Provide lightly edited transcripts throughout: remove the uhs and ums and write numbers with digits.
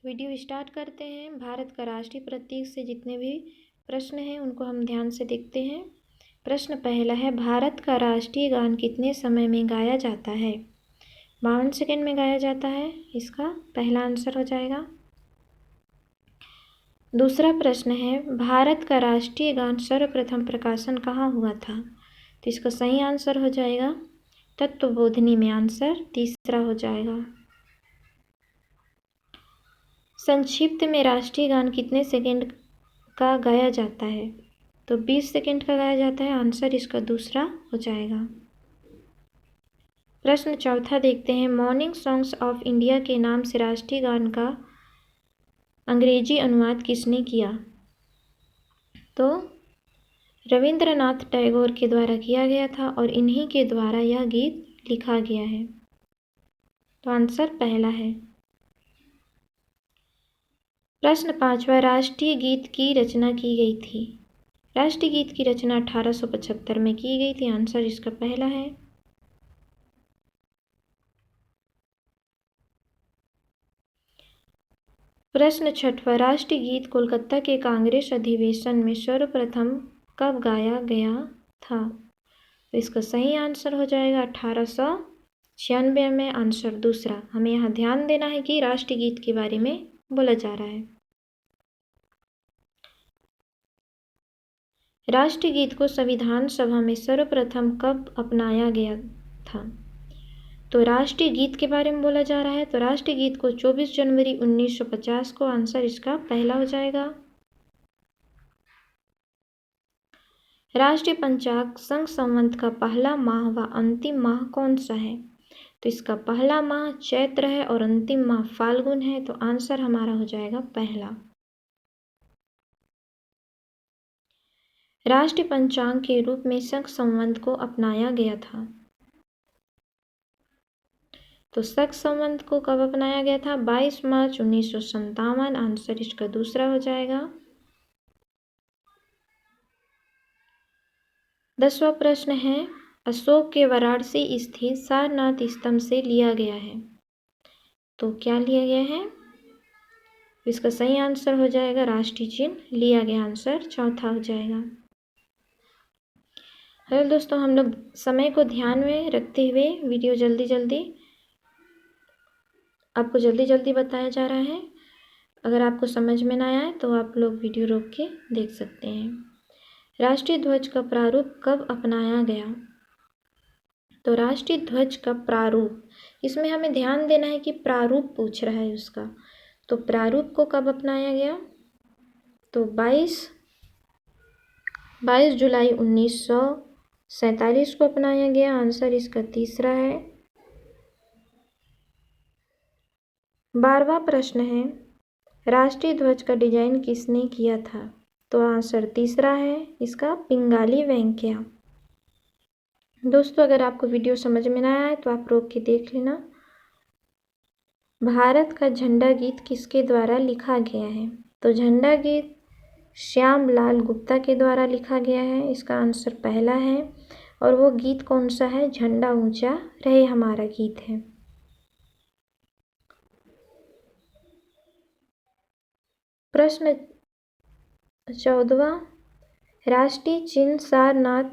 Video start करते हैं। भारत का राष्ट्रीय प्रतीक से जितने भी प्रश्न हैं उनको हम ध्यान से देखते हैं। प्रश्न पहला है, भारत का राष्ट्रीय गान कितने समय में गाया जाता है? 52 सेकंड में गाया जाता है। इसका पहला आंसर हो जाएगा। दूसरा प्रश्न है, भारत का राष्ट्रीय गान सर्वप्रथम प्रकाशन कहाँ हुआ था? तो इसका सही आंसर हो जाएगा तत्वबोधिनी में। आंसर तीसरा हो जाएगा। संक्षिप्त में राष्ट्रीय गान कितने सेकंड का गाया जाता है? तो 20 सेकंड का गाया जाता है। आंसर इसका दूसरा हो जाएगा। प्रश्न चौथा देखते हैं, मॉर्निंग सॉन्ग्स ऑफ इंडिया के नाम से राष्ट्रीय गान का अंग्रेजी अनुवाद किसने किया? तो रविंद्रनाथ टैगोर के द्वारा किया गया था और इन्हीं के द्वारा यह गीत लिखा गया है। तो आंसर पहला है। प्रश्न पांचवा, राष्ट्रीय गीत की रचना की गई थी। राष्ट्रीय गीत की रचना 1875 में की गई थी। आंसर इसका पहला है। प्रश्न छठवा, राष्ट्रीय गीत कोलकाता के कांग्रेस अधिवेशन में सर्वप्रथम कब गाया गया था? तो इसका सही आंसर हो जाएगा 1896 में। आंसर दूसरा। हमें यहाँ ध्यान देना है कि राष्ट्रीय गीत के बारे में बोला जा रहा है। राष्ट्रीय गीत को संविधान सभा में सर्वप्रथम कब अपनाया गया था? तो राष्ट्रीय गीत के बारे में बोला जा रहा है। तो राष्ट्रीय गीत को 24 जनवरी 1950 को। आंसर इसका पहला हो जाएगा। राष्ट्रीय पंचांग संघ संवत का पहला माह व अंतिम माह कौन सा है? तो इसका पहला माह चैत्र है और अंतिम माह फाल्गुन है। तो आंसर हमारा हो जाएगा पहला। राष्ट्रीय पंचांग के रूप में संघ संवत को अपनाया गया था। तो संघ संवत को कब अपनाया गया था? 22 मार्च 1957। आंसर इसका दूसरा हो जाएगा। 10वां प्रश्न है, अशोक के वाराणसी स्थित सारनाथ स्तंभ से लिया गया है। तो क्या लिया गया है? इसका सही आंसर हो जाएगा राष्ट्रीय चिन्ह लिया गया। आंसर चौथा हो जाएगा। हेलो दोस्तों, हम लोग समय को ध्यान में रखते हुए वीडियो आपको जल्दी जल्दी बताया जा रहा है। अगर आपको समझ में ना आए तो आप लोग वीडियो रोक के देख सकते हैं। राष्ट्रीय ध्वज का प्रारूप कब अपनाया गया? तो राष्ट्रीय ध्वज का प्रारूप, इसमें हमें ध्यान देना है कि प्रारूप पूछ रहा है उसका। तो प्रारूप को कब अपनाया गया? तो 22 जुलाई 1947 को अपनाया गया। आंसर इसका तीसरा है। 12वां प्रश्न है, राष्ट्रीय ध्वज का डिजाइन किसने किया था? तो आंसर तीसरा है इसका पिंगाली वेंकैया। दोस्तों, अगर आपको वीडियो समझ में ना आए तो आप रोक के देख लेना। भारत का झंडा गीत किसके द्वारा लिखा गया है? तो झंडा गीत श्याम लाल गुप्ता के द्वारा लिखा गया है। इसका आंसर पहला है। और वो गीत कौन सा है? झंडा ऊंचा रहे हमारा गीत है। प्रश्न 14वां, राष्ट्रीय चिन्ह सारनाथ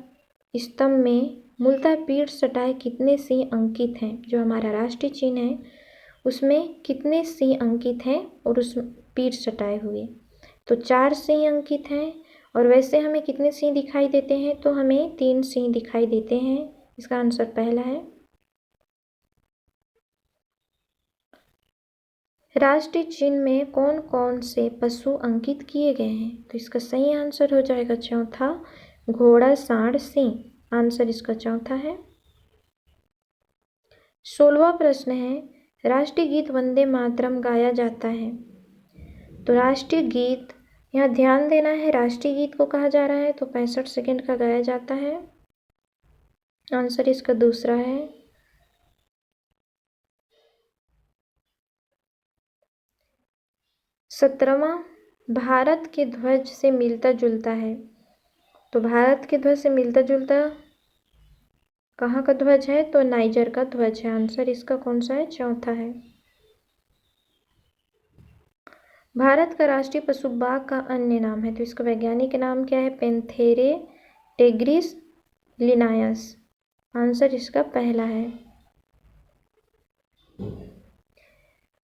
स्तंभ में मूलतः पीठ सटाए कितने सिंह अंकित हैं? जो हमारा राष्ट्रीय चिन्ह है उसमें कितने सिंह अंकित हैं और उस पीठ सटाए हुए? तो 4 सिंह अंकित हैं। और वैसे हमें कितने सिंह दिखाई देते हैं? तो हमें 3 सिंह दिखाई देते हैं। इसका आंसर पहला है। राष्ट्रीय चिन्ह में कौन कौन से पशु अंकित किए गए हैं? तो इसका सही आंसर हो जाएगा चौथा, घोड़ा सांड सिंह। आंसर इसका चौथा है। 16वां प्रश्न है, राष्ट्रीय गीत वंदे मातरम गाया जाता है। तो राष्ट्रीय गीत, यहाँ ध्यान देना है, राष्ट्रीय गीत को कहा जा रहा है तो 65 सेकंड का गाया जाता है। आंसर इसका दूसरा है। 17वां, भारत के ध्वज से मिलता जुलता है। तो भारत के ध्वज से मिलता जुलता कहाँ का ध्वज है? तो नाइजर का ध्वज है। आंसर इसका कौन सा है? चौथा है। भारत का राष्ट्रीय पशु बाघ का अन्य नाम है, तो इसका वैज्ञानिक नाम क्या है? Panthera tigris लिनायस। आंसर इसका पहला है।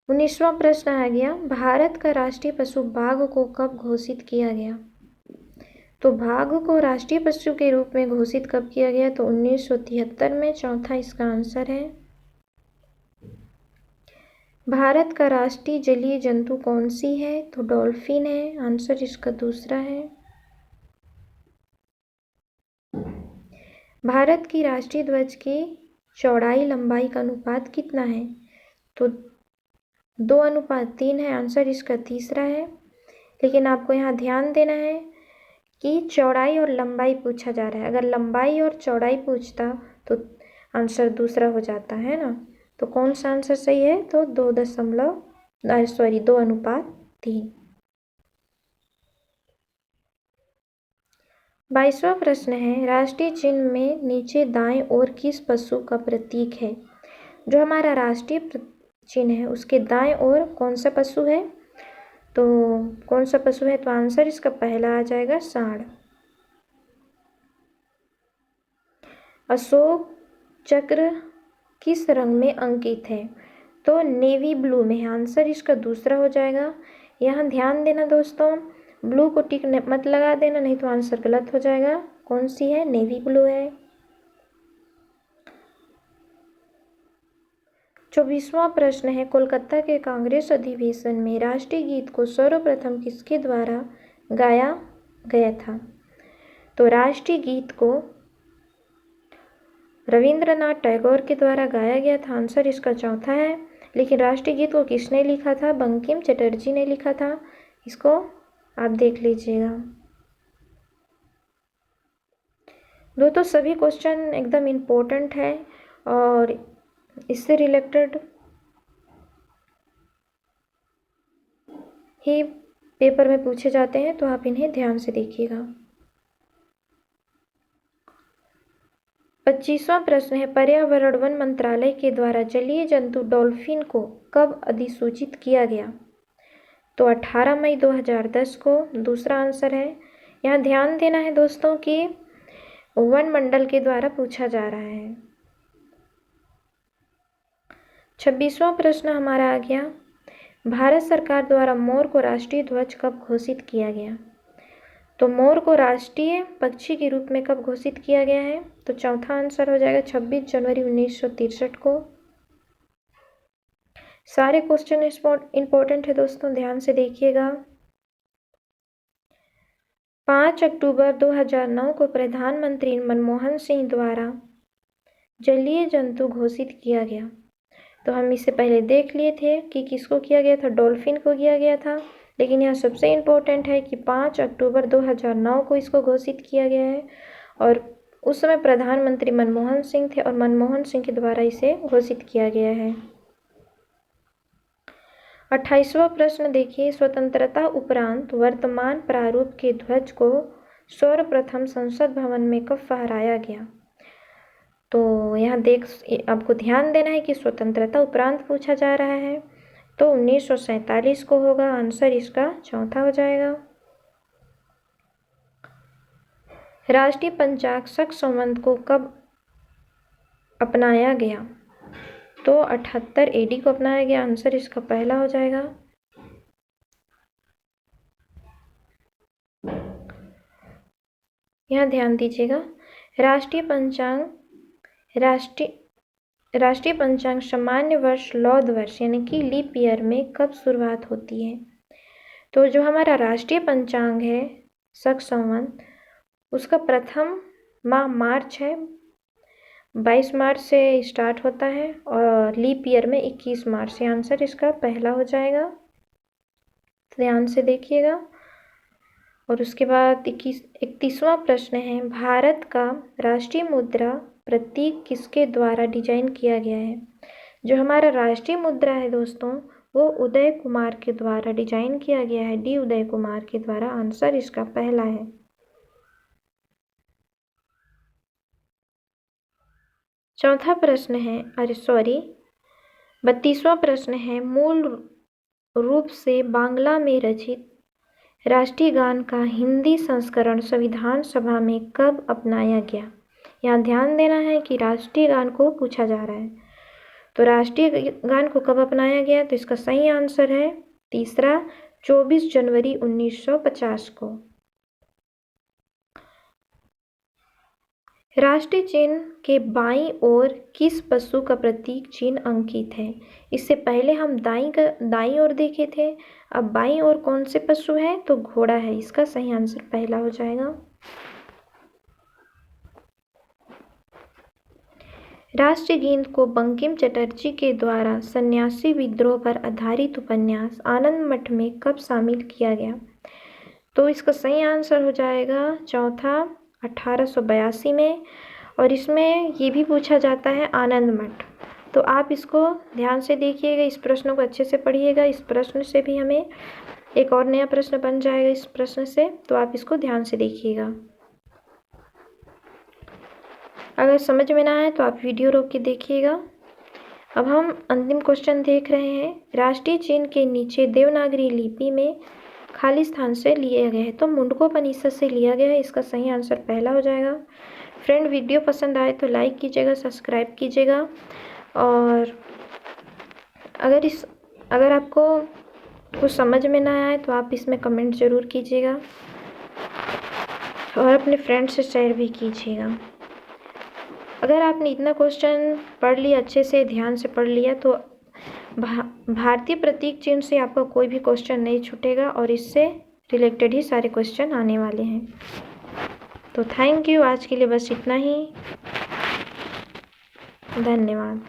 19वां प्रश्न आ गया, भारत का राष्ट्रीय पशु बाघ को कब घोषित किया गया? तो बाघ को राष्ट्रीय पशु के रूप में घोषित कब किया गया? तो 1973 में। चौथा इसका आंसर है। भारत का राष्ट्रीय जलीय जंतु कौन सी है? तो डॉल्फिन है। आंसर इसका दूसरा है। भारत की राष्ट्रीय ध्वज की चौड़ाई लंबाई का अनुपात कितना है? तो 2:3 है। आंसर इसका तीसरा है। लेकिन आपको यहाँ ध्यान देना है कि चौड़ाई और लंबाई पूछा जा रहा है। अगर लंबाई और चौड़ाई पूछता तो आंसर दूसरा हो जाता है ना। तो कौन सा आंसर सही है? तो 2:3। 22वां प्रश्न है, राष्ट्रीय चिन्ह में नीचे दाएं ओर किस पशु का प्रतीक है? जो हमारा राष्ट्रीय चिन्ह है उसके दाएं ओर कौन सा पशु है? तो कौन सा पशु है? तो आंसर इसका पहला आ जाएगा, सांड। अशोक चक्र किस रंग में अंकित है? तो नेवी ब्लू में है। आंसर इसका दूसरा हो जाएगा। यहाँ ध्यान देना दोस्तों, ब्लू को टिक मत लगा देना, नहीं तो आंसर गलत हो जाएगा। कौन सी है? नेवी ब्लू है। 24वां प्रश्न है, कोलकाता के कांग्रेस अधिवेशन में राष्ट्रीय गीत को सर्वप्रथम किसके द्वारा गाया गया था? तो राष्ट्रीय गीत को रविंद्रनाथ टैगोर के द्वारा गाया गया था। आंसर इसका चौथा है। लेकिन राष्ट्रीय गीत को किसने लिखा था? बंकिम चटर्जी ने लिखा था। इसको आप देख लीजिएगा। दोस्तों सभी क्वेश्चन एकदम इम्पोर्टेंट है और इससे रिलेटेड ही पेपर में पूछे जाते हैं, तो आप इन्हें ध्यान से देखिएगा। 25वां प्रश्न है, पर्यावरण वन मंत्रालय के द्वारा जलीय जंतु डॉल्फिन को कब अधिसूचित किया गया? तो 18 मई 2010 को दूसरा आंसर है। यहाँ ध्यान देना है दोस्तों कि वन मंडल के द्वारा पूछा जा रहा है। 26वां प्रश्न हमारा आ गया, भारत सरकार द्वारा मोर को राष्ट्रीय ध्वज कब घोषित किया गया? तो मोर को राष्ट्रीय पक्षी के रूप में कब घोषित किया गया है? तो चौथा आंसर हो जाएगा 26 जनवरी 1963 को। सारे क्वेश्चन इंपॉर्टेंट है दोस्तों, ध्यान से देखिएगा। 5 अक्टूबर 2009 को प्रधानमंत्री मनमोहन सिंह द्वारा जलीय जंतु घोषित किया गया। तो हम इससे पहले देख लिए थे कि किसको किया गया था? डॉल्फिन को किया गया था। लेकिन यहाँ सबसे इम्पोर्टेंट है कि 5 अक्टूबर 2009 को इसको घोषित किया गया है और उस समय प्रधानमंत्री मनमोहन सिंह थे और मनमोहन सिंह के द्वारा इसे घोषित किया गया है। 28वां प्रश्न देखिए, स्वतंत्रता उपरांत वर्तमान प्रारूप के ध्वज को सर्वप्रथम संसद भवन में कब फहराया गया? तो यहाँ आपको ध्यान देना है कि स्वतंत्रता उपरांत पूछा जा रहा है, तो 1947 को होगा। आंसर इसका चौथा हो जाएगा। राष्ट्रीय पंचांग शक संवत को कब अपनाया गया? तो 78 AD को अपनाया गया। आंसर इसका पहला हो जाएगा। यहाँ ध्यान दीजिएगा, राष्ट्रीय पंचांग सामान्य वर्ष लौद वर्ष यानी कि लीप ईयर में कब शुरुआत होती है? तो जो हमारा राष्ट्रीय पंचांग है शक संवत, उसका प्रथम माह मार्च है। 22 मार्च से स्टार्ट होता है और लीप ईयर में 21 मार्च से। आंसर इसका पहला हो जाएगा। ध्यान से देखिएगा। और उसके बाद 31वां प्रश्न है, भारत का राष्ट्रीय मुद्रा प्रतीक किसके द्वारा डिजाइन किया गया है? जो हमारा राष्ट्रीय मुद्रा है दोस्तों, वो उदय कुमार के द्वारा डिजाइन किया गया है, डी उदय कुमार के द्वारा। आंसर इसका पहला है। चौथा प्रश्न है 32वां प्रश्न है, मूल रूप से बांग्ला में रचित राष्ट्रीय गान का हिंदी संस्करण संविधान सभा में कब अपनाया गया? यहाँ ध्यान देना है कि राष्ट्रीय गान को पूछा जा रहा है। तो राष्ट्रीय गान को कब अपनाया गया? तो इसका सही आंसर है तीसरा 24 जनवरी 1950 को। राष्ट्रीय चिन्ह के बाईं ओर किस पशु का प्रतीक चिन्ह अंकित है? इससे पहले हम दाईं ओर देखे थे, अब बाईं ओर कौन से पशु है? तो घोड़ा है। इसका सही आंसर पहला हो जाएगा। राष्ट्रीय गीत को बंकिम चटर्जी के द्वारा सन्यासी विद्रोह पर आधारित उपन्यास आनंद मठ में कब शामिल किया गया? तो इसका सही आंसर हो जाएगा चौथा 1882 में। और इसमें ये भी पूछा जाता है आनंद मठ, तो आप इसको ध्यान से देखिएगा, इस प्रश्न को अच्छे से पढ़िएगा। इस प्रश्न से भी हमें एक और नया प्रश्न बन जाएगा इस प्रश्न से, तो आप इसको ध्यान से देखिएगा। अगर समझ में ना आए तो आप वीडियो रोक के देखिएगा। अब हम अंतिम क्वेश्चन देख रहे हैं। राष्ट्रीय चिन्ह के नीचे देवनागरी लिपि में खाली स्थान से लिया गया है, तो मुंडकोपनिषद से लिया गया है। इसका सही आंसर पहला हो जाएगा। फ्रेंड, वीडियो पसंद आए तो लाइक कीजिएगा, सब्सक्राइब कीजिएगा, और अगर आपको कुछ समझ में ना आए तो आप इसमें कमेंट ज़रूर कीजिएगा और अपने फ्रेंड से शेयर भी कीजिएगा। अगर आपने इतना क्वेश्चन पढ़ लिया, अच्छे से ध्यान से पढ़ लिया, तो भारतीय प्रतीक चिन्ह से आपका कोई भी क्वेश्चन नहीं छूटेगा और इससे रिलेटेड ही सारे क्वेश्चन आने वाले हैं। तो थैंक यू, आज के लिए बस इतना ही। धन्यवाद।